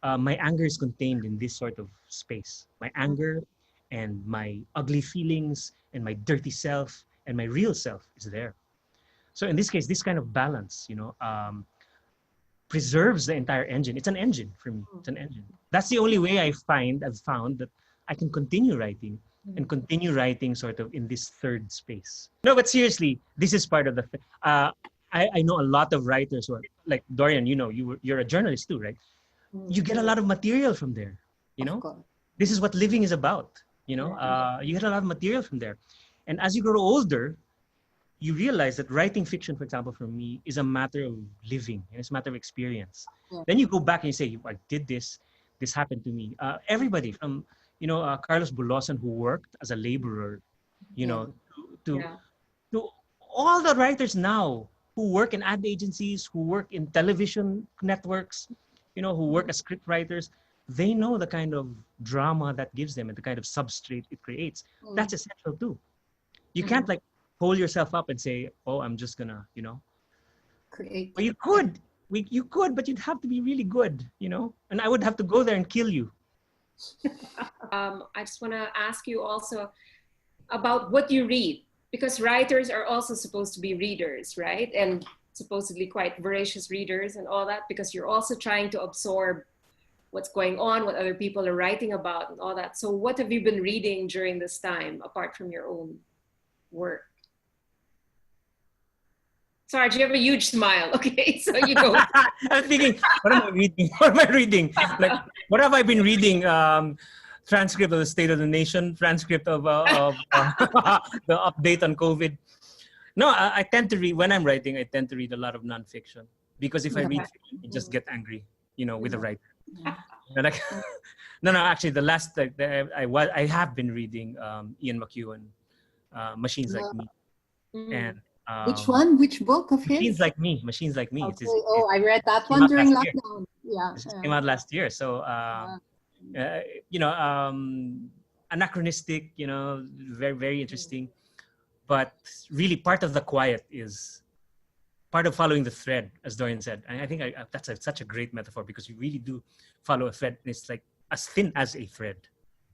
my anger is contained in this sort of space. My anger and my ugly feelings and my dirty self and my real self is there. So in this case, this kind of balance, preserves the entire engine. It's an engine for me. It's an engine. That's the only way I've found that I can continue writing and continue writing sort of in this third space. No, but seriously, this is part of the. I know a lot of writers who are like Dorian. You're a journalist too, right? You get a lot of material from there. This is what living is about. You get a lot of material from there, and as you grow older, you realize that writing fiction, for example, for me, is a matter of living. It's a matter of experience. Then you go back and you say, I did this. This happened to me. Everybody from Carlos Bulosan, who worked as a laborer, to all the writers now who work in ad agencies, who work in television networks, who work as script writers, they know the kind of drama that gives them and the kind of substrate it creates. That's essential too. You can't like pull yourself up and say, oh, I'm just gonna, create. Well, you could, but you'd have to be really good, and I would have to go there and kill you. I just want to ask you also about what you read, because writers are also supposed to be readers, right? And supposedly quite voracious readers and all that, because you're also trying to absorb what's going on, what other people are writing about and all that. So what have you been reading during this time, apart from your own work? Sarge, you have a huge smile. Okay, so you go. I'm thinking, what am I reading? What am I reading? Like, what have I been reading? Transcript of the State of the Nation, transcript of the update on COVID. No, I tend to read, when I'm writing, I tend to read a lot of nonfiction. Because if I read fiction, I just get angry, with the writer. Like, no, actually, the last, I have been reading Ian McEwan, Machines Like Me. And which one? Which book of his? Machines Like Me. Okay. I read that one during lockdown. It came out last year. So, anachronistic, very, very interesting. But really part of the quiet is part of following the thread, as Dorian said. And I think that's such a great metaphor, because you really do follow a thread. And it's like as thin as a thread,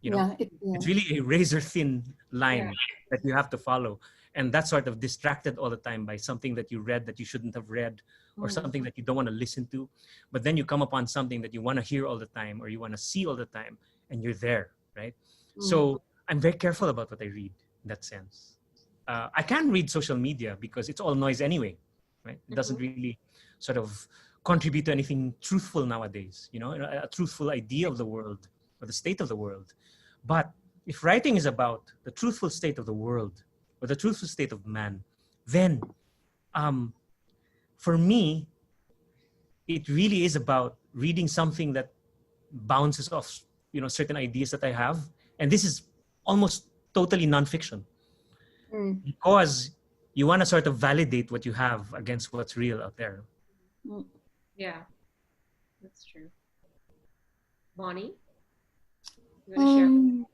It's really a razor thin line that you have to follow. And that's sort of distracted all the time by something that you read that you shouldn't have read, or something that you don't want to listen to. But then you come upon something that you want to hear all the time, or you want to see all the time, and you're there, right? So I'm very careful about what I read in that sense. I can't read social media because it's all noise anyway, right? It doesn't really sort of contribute to anything truthful nowadays, a truthful idea of the world or the state of the world. But if writing is about the truthful state of the world or the truthful state of man, then for me, it really is about reading something that bounces off, certain ideas that I have. And this is almost totally nonfiction because you want to sort of validate what you have against what's real out there. Yeah, that's true. Bonnie, you want to share?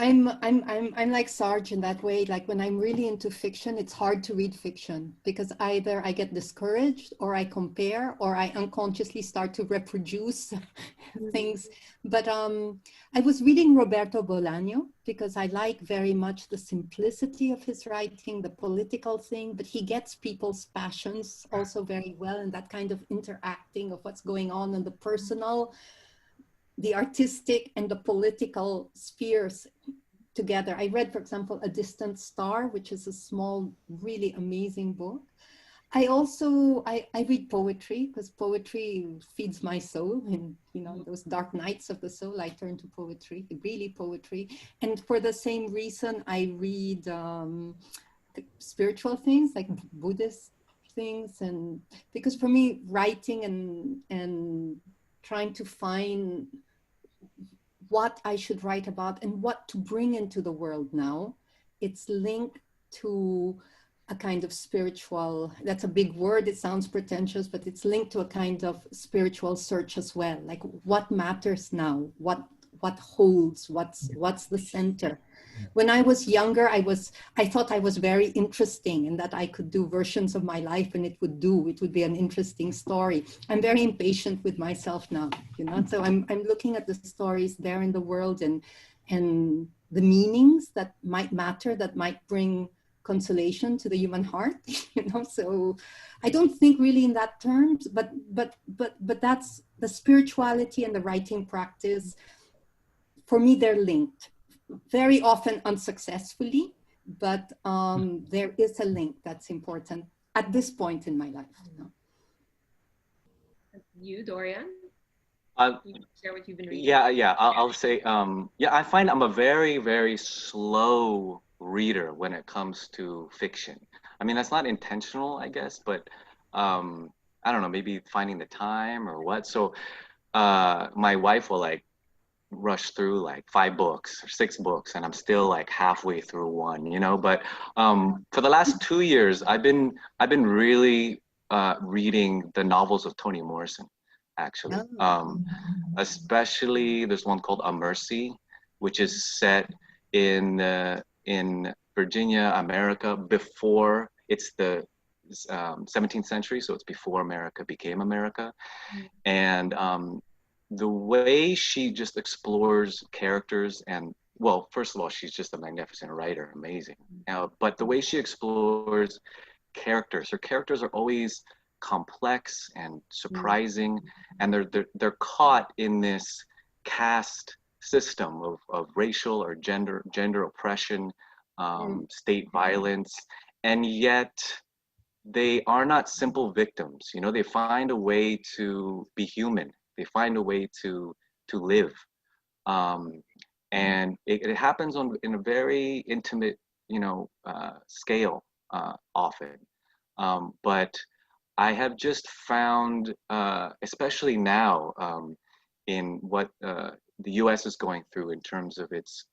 I'm like Sarge in that way. Like when I'm really into fiction, it's hard to read fiction because either I get discouraged or I compare or I unconsciously start to reproduce things. But I was reading Roberto Bolaño because I like very much the simplicity of his writing, the political thing, but he gets people's passions also very well, and that kind of interacting of what's going on in the personal, the artistic and the political spheres together. I read, for example, A Distant Star, which is a small, really amazing book. I also, I read poetry because poetry feeds my soul, and those dark nights of the soul, I turn to poetry, really poetry. And for the same reason, I read spiritual things like Buddhist things, and because for me, writing and trying to find what I should write about and what to bring into the world now, it's linked to a kind of spiritual, that's a big word, it sounds pretentious, but it's linked to a kind of spiritual search as well. Like what matters now, what holds, what's the center. When I was younger, I thought I was very interesting and that I could do versions of my life and it would be an interesting story. I'm very impatient with myself now, so I'm looking at the stories there in the world and the meanings that might matter, that might bring consolation to the human heart, so I don't think really in that terms, but that's the spirituality and the writing practice. For me, they're linked. Very often unsuccessfully, but there is a link that's important at this point in my life. You, Dorian? You can share what you've been reading. Yeah. I'll say, I find I'm a very, very slow reader when it comes to fiction. I mean, that's not intentional, I guess, but I don't know, maybe finding the time or what. So my wife will rush through 5 books or 6 books, and I'm still halfway through one, but for the last 2 years I've been really reading the novels of Toni Morrison, actually. Especially there's one called A Mercy, which is set in Virginia, America, before it's the 17th century, so it's before America became America. And the way she just explores characters, and well, first of all, she's just a magnificent writer, amazing. But the way she explores characters, her characters are always complex and surprising, and they're caught in this caste system of racial or gender oppression, state violence, and yet they are not simple victims. They find a way to be human. They find a way to live, and it happens in a very intimate, scale often. But I have just found, especially now, in what the U.S. is going through in terms of its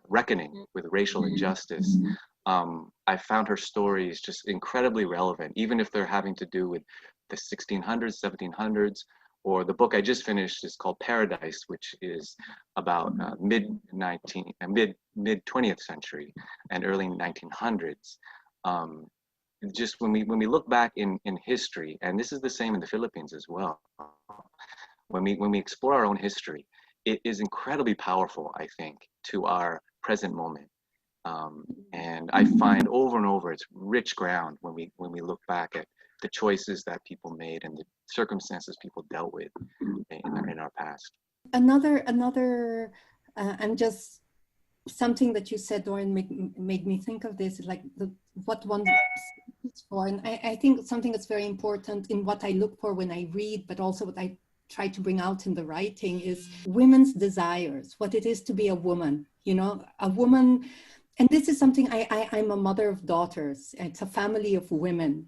reckoning with racial injustice, I found her stories just incredibly relevant, even if they're having to do with the 1600s, 1700s, or the book I just finished is called Paradise, which is about mid 20th century and early 1900s. Just when we look back in history, and this is the same in the Philippines as well, when we explore our own history, it is incredibly powerful, I think, to our present moment. And I find over and over it's rich ground when we look back at the choices that people made and the circumstances people dealt with in our past. Another, and just something that you said, Dorian, made me think of this, like what one looks for. And I think something that's very important in what I look for when I read, but also what I try to bring out in the writing is women's desires, what it is to be a woman, you know, a woman. And this is something I'm a mother of daughters. It's a family of women.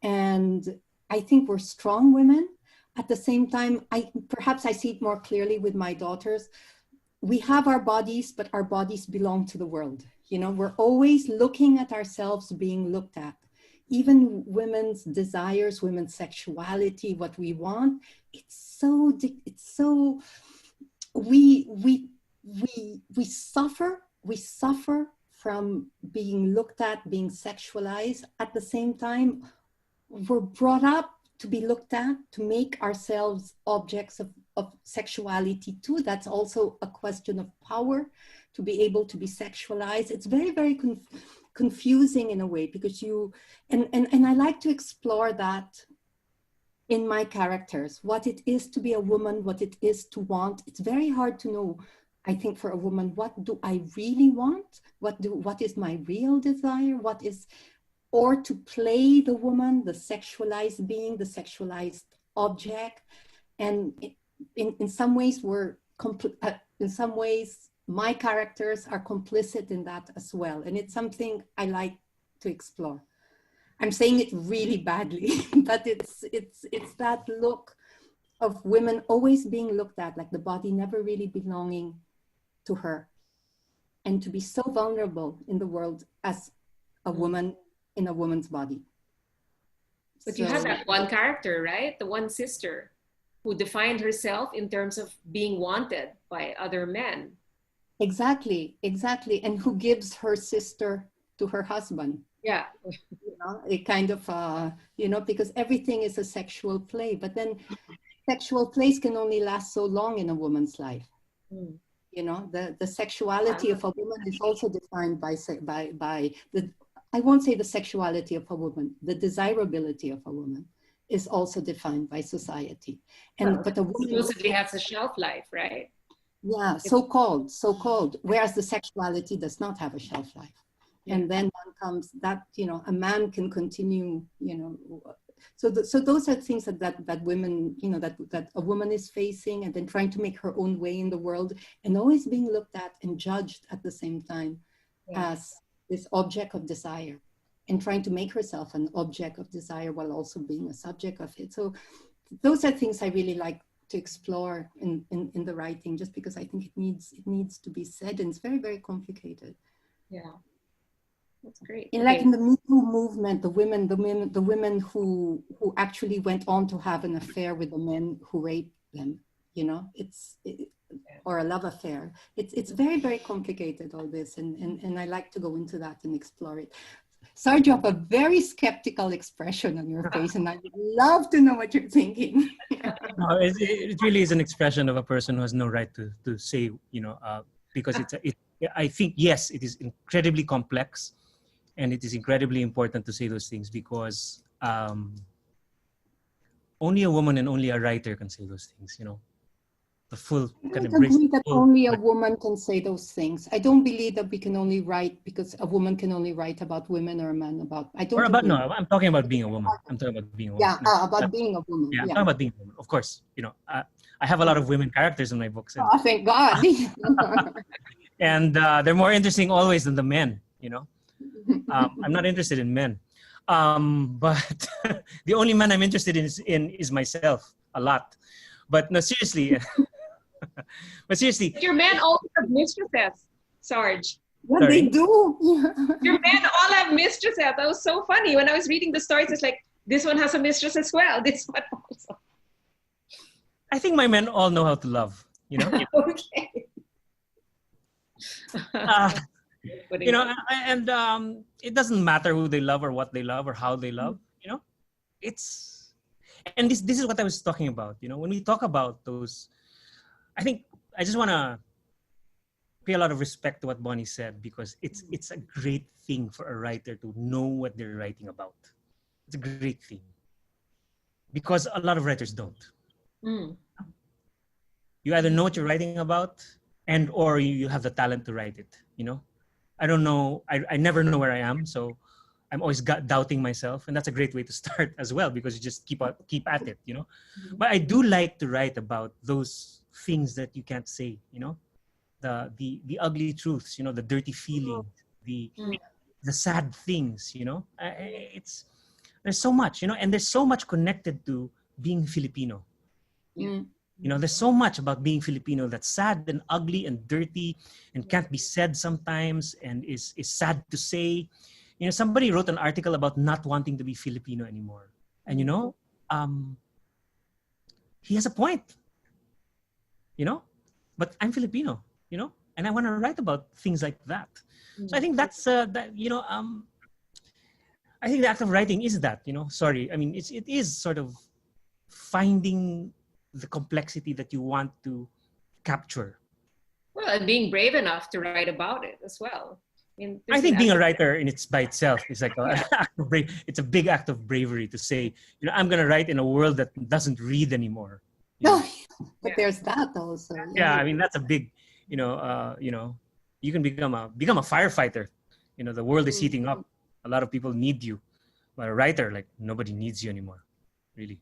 And I think we're strong women. At the same time, perhaps I see it more clearly with my daughters. We have our bodies, but our bodies belong to the world. You know, we're always looking at ourselves being looked at. Even women's desires, women's sexuality, what we want, we suffer from being looked at, being sexualized. At the same time, we're brought up to be looked at, to make ourselves objects of sexuality too. That's also a question of power, to be able to be sexualized. It's very, very confusing in a way, because and I like to explore that in my characters, what it is to be a woman, what it is to want. It's very hard to know, I think, for a woman, what do I really want? What is my real desire? Or to play the woman, the sexualized being, the sexualized object. And in some ways, my characters are complicit in that as well. And it's something I like to explore. I'm saying it really badly, but it's that look of women always being looked at, like the body never really belonging to her, and to be so vulnerable in the world as a woman in a woman's body. But you have that one character, right? The one sister who defined herself in terms of being wanted by other men. Exactly. And who gives her sister to her husband. Yeah. You know, it kind of, you know, because everything is a sexual play, but then sexual plays can only last so long in a woman's life. You know, the sexuality of a woman is also defined by the, I won't say the sexuality of a woman, the desirability of a woman is also defined by society. And but a woman supposedly has a shelf life, right? Yeah, so-called, whereas the sexuality does not have a shelf life. Yeah. And then one comes that, you know, a man can continue, you know, so those are things that women, you know, that a woman is facing, and then trying to make her own way in the world, and always being looked at and judged at the same time as this object of desire, and trying to make herself an object of desire while also being a subject of it. So those are things I really like to explore in the writing, just because I think it needs to be said, and it's very, very complicated. Yeah. That's great. And like in the Me Too movement, the women who actually went on to have an affair with the men who raped them, you know, or a love affair. It's very, very complicated, all this, and I like to go into that and explore it. Sarge, you have a very skeptical expression on your face, and I'd love to know what you're thinking. No, it really is an expression of a person who has no right to say, you know, because I think, yes, it is incredibly complex. And it is incredibly important to say those things, because only a woman and only a writer can say those things, you know. The full kind of agree that only a woman can say those things. I don't believe that we can only write because a woman can only write about women, or a man about. I don't. Or about, no, I'm talking about being a woman. I'm talking about being a woman. Yeah, about being a woman. Yeah, I'm talking about being a woman. Of course, you know, I have a lot of women characters in my books. And, oh, thank God. and they're more interesting always than the men, you know. I'm not interested in men, but the only man I'm interested in is myself a lot. But no, seriously. But seriously, your men all have mistresses, Sarge. Yeah, they do. Your men all have mistresses. That was so funny. When I was reading the stories, it's like, this one has a mistress as well. This one also. I think my men all know how to love, you know. Okay. You know, and it doesn't matter who they love or what they love or how they love, you know. And this is what I was talking about, you know, when we talk about those. I think I just want to pay a lot of respect to what Bonnie said, because it's a great thing for a writer to know what they're writing about. It's a great thing, because a lot of writers don't. You either know what you're writing about, or you have the talent to write it, you know. I don't know. I never know where I am, so I'm always doubting myself, and that's a great way to start as well, because you just keep at it, you know. But I do like to write about those things that you can't say, you know, the ugly truths, you know, the dirty feelings, the sad things, you know. There's so much, you know, and there's so much connected to being Filipino. You know, there's so much about being Filipino that's sad and ugly and dirty and can't be said sometimes and is sad to say. You know, somebody wrote an article about not wanting to be Filipino anymore. And, you know, he has a point, you know, but I'm Filipino, you know, and I want to write about things like that. So I think that's, you know, I think the act of writing is that, you know, I mean, it is sort of finding the complexity that you want to capture. Well, and being brave enough to write about it as well. I think being a writer by itself is like it's a big act of bravery to say, you know, I'm going to write in a world that doesn't read anymore. No, but there's that also. Yeah, I mean, that's a big, you know, you can become a firefighter. You know, the world is heating up. A lot of people need you. But a writer, like, nobody needs you anymore, really.